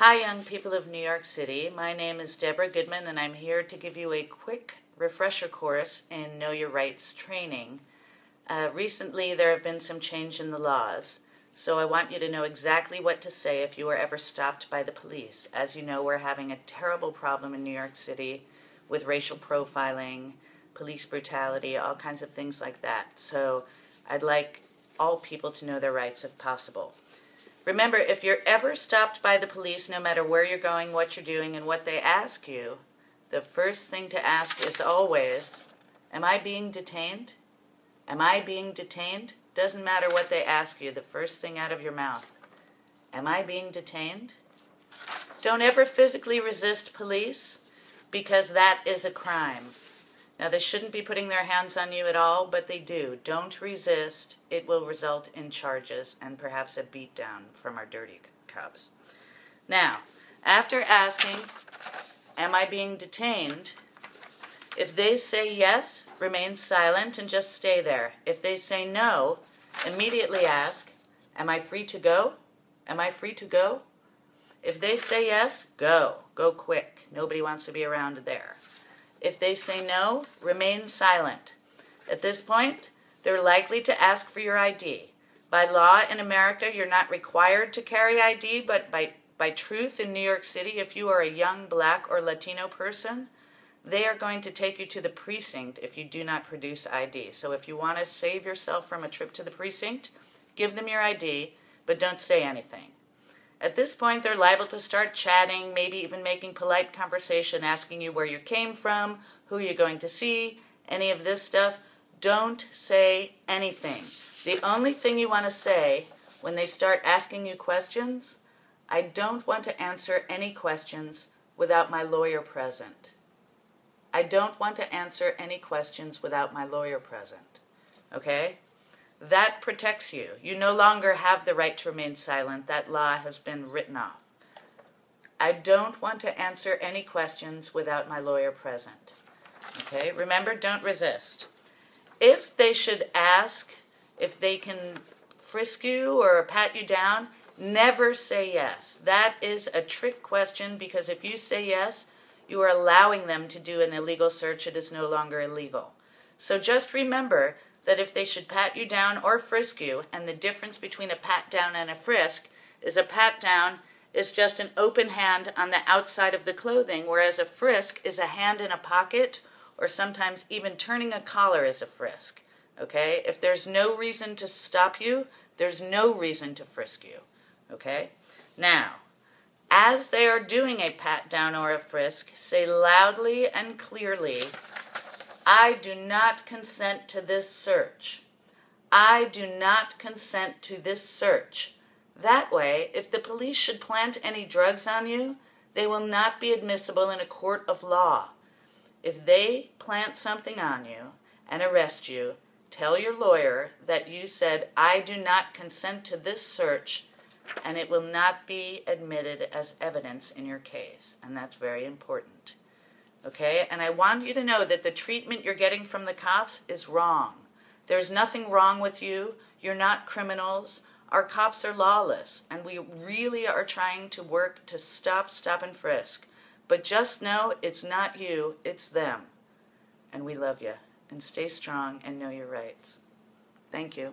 Hi, young people of New York City. My name is Deborah Goodman, and I'm here to give you a quick refresher course in Know Your Rights training. Recently, there have been some change in the laws, so I want you to know exactly what to say if you are ever stopped by the police. As you know, we're having a terrible problem in New York City with racial profiling, police brutality, all kinds of things like that. So I'd like all people to know their rights if possible. Remember, if you're ever stopped by the police, no matter where you're going, what you're doing, and what they ask you, the first thing to ask is always, am I being detained? Am I being detained? Doesn't matter what they ask you, the first thing out of your mouth. Am I being detained? Don't ever physically resist police, because that is a crime. Now, they shouldn't be putting their hands on you at all, but they do. Don't resist. It will result in charges and perhaps a beatdown from our dirty cops. Now, after asking, am I being detained? If they say yes, remain silent and just stay there. If they say no, immediately ask, am I free to go? Am I free to go? If they say yes, go. Go quick. Nobody wants to be around there. If they say no, remain silent. At this point, they're likely to ask for your ID. By law in America, you're not required to carry ID, but by truth in New York City, if you are a young Black or Latino person, they are going to take you to the precinct if you do not produce ID. So if you want to save yourself from a trip to the precinct, give them your ID, but don't say anything. At this point, they're liable to start chatting, maybe even making polite conversation, asking you where you came from, who you're going to see, any of this stuff. Don't say anything. The only thing you want to say when they start asking you questions, I don't want to answer any questions without my lawyer present. I don't want to answer any questions without my lawyer present. Okay? That protects you. You no longer have the right to remain silent. That law has been written off. I don't want to answer any questions without my lawyer present. Okay? Remember, don't resist. If they should ask if they can frisk you or pat you down, never say yes. That is a trick question, because if you say yes, you are allowing them to do an illegal search. It is no longer illegal. So just remember that if they should pat you down or frisk you, and the difference between a pat down and a frisk is a pat down is just an open hand on the outside of the clothing, whereas a frisk is a hand in a pocket, or sometimes even turning a collar is a frisk. Okay? If there's no reason to stop you, there's no reason to frisk you. Okay? Now, as they are doing a pat down or a frisk, say loudly and clearly, I do not consent to this search. I do not consent to this search. That way, if the police should plant any drugs on you, they will not be admissible in a court of law. If they plant something on you and arrest you, tell your lawyer that you said, I do not consent to this search, and it will not be admitted as evidence in your case. And that's very important. Okay? And I want you to know that the treatment you're getting from the cops is wrong. There's nothing wrong with you. You're not criminals. Our cops are lawless, and we really are trying to work to stop and frisk. But just know it's not you, it's them. And we love you. And stay strong and know your rights. Thank you.